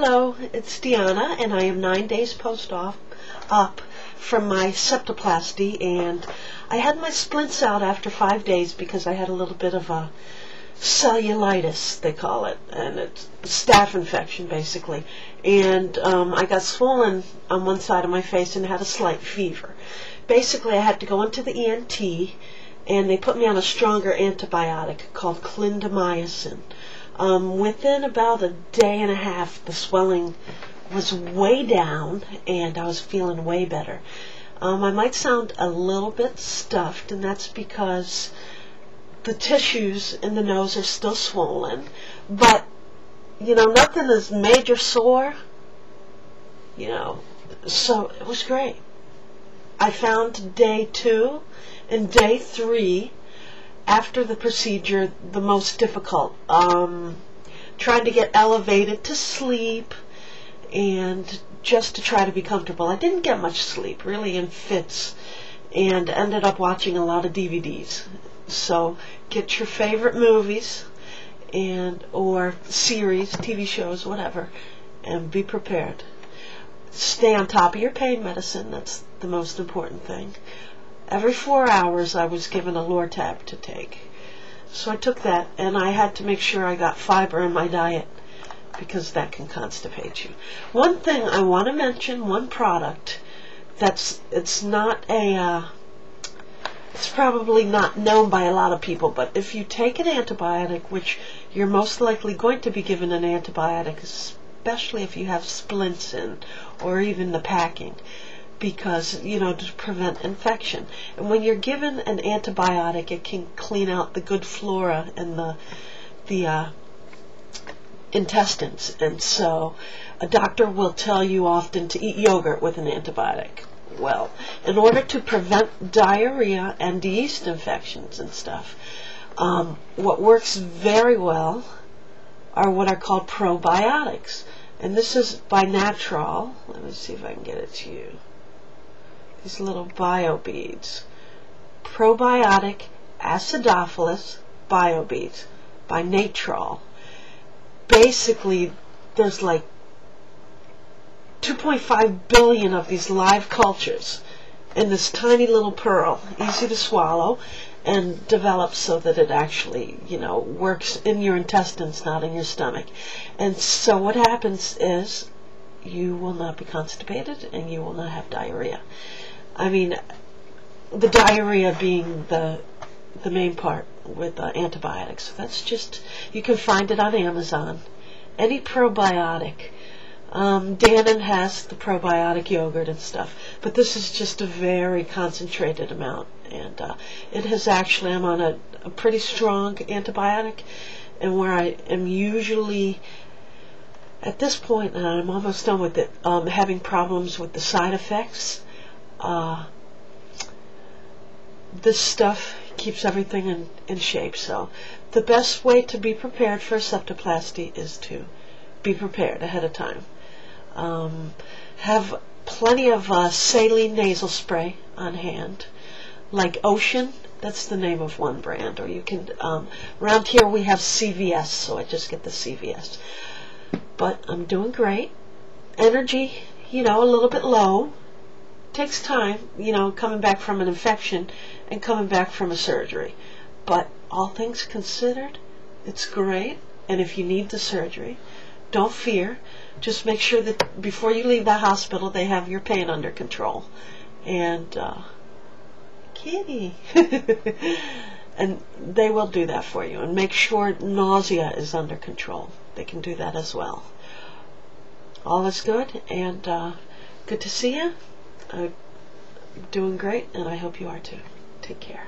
Hello, it's Deanna, and I am 9 days up from my septoplasty, and I had my splints out after 5 days because I had a little bit of a cellulitis, they call it, and it's staph infection basically. And I got swollen on one side of my face and had a slight fever. Basically, I had to go into the ENT, and they put me on a stronger antibiotic called clindamycin. Within about a day and a half, the swelling was way down, and I was feeling way better. I might sound a little bit stuffed, and that's because the tissues in the nose are still swollen, but, nothing is major sore, so it was great. I found day 2 and day 3 after the procedure the most difficult. Trying to get elevated to sleep and just to try to be comfortable. I didn't get much sleep, really in fits, and ended up watching a lot of DVDs. So get your favorite movies or series, TV shows, whatever, and be prepared. Stay on top of your pain medicine. That's the most important thing. Every 4 hours I was given a Lortab to take. So I took that, and I had to make sure I got fiber in my diet because that can constipate you. One thing I want to mention, one product it's probably not known by a lot of people, but if you take an antibiotic, which you're most likely going to be given an antibiotic, especially if you have splints in or even the packing, because, to prevent infection. And when you're given an antibiotic, it can clean out the good flora in the intestines. And so a doctor will tell you often to eat yogurt with an antibiotic. Well, in order to prevent diarrhea and yeast infections and stuff, what works very well are what are called probiotics. And this is by Natural. Let me see if I can get it to you. These little bio beads. Probiotic acidophilus bio beads by Natural. Basically, there's like 2.5 billion of these live cultures in this tiny little pearl, easy to swallow, and develops so that it actually, works in your intestines, not in your stomach. And so what happens is you will not be constipated and you will not have diarrhea. I mean, the diarrhea being the main part with antibiotics. That's just, you can find it on Amazon. Any probiotic. Dannon has the probiotic yogurt and stuff, but this is just a very concentrated amount, and it has actually, I'm on a pretty strong antibiotic, and where I am usually, at this point, and I'm almost done with it, having problems with the side effects. This stuff keeps everything in shape. So the best way to be prepared for a septoplasty is to be prepared ahead of time. Have plenty of saline nasal spray on hand, like Ocean. That's the name of one brand. Or you can, around here we have CVS, so I just get the CVS. But I'm doing great. Energy, a little bit low. Takes time, coming back from an infection and coming back from a surgery. But all things considered, it's great. And if you need the surgery, don't fear. Just make sure that before you leave the hospital, they have your pain under control. And, kitty. And they will do that for you. And make sure nausea is under control. They can do that as well. All is good, and good to see you. I'm doing great, and I hope you are too. Take care.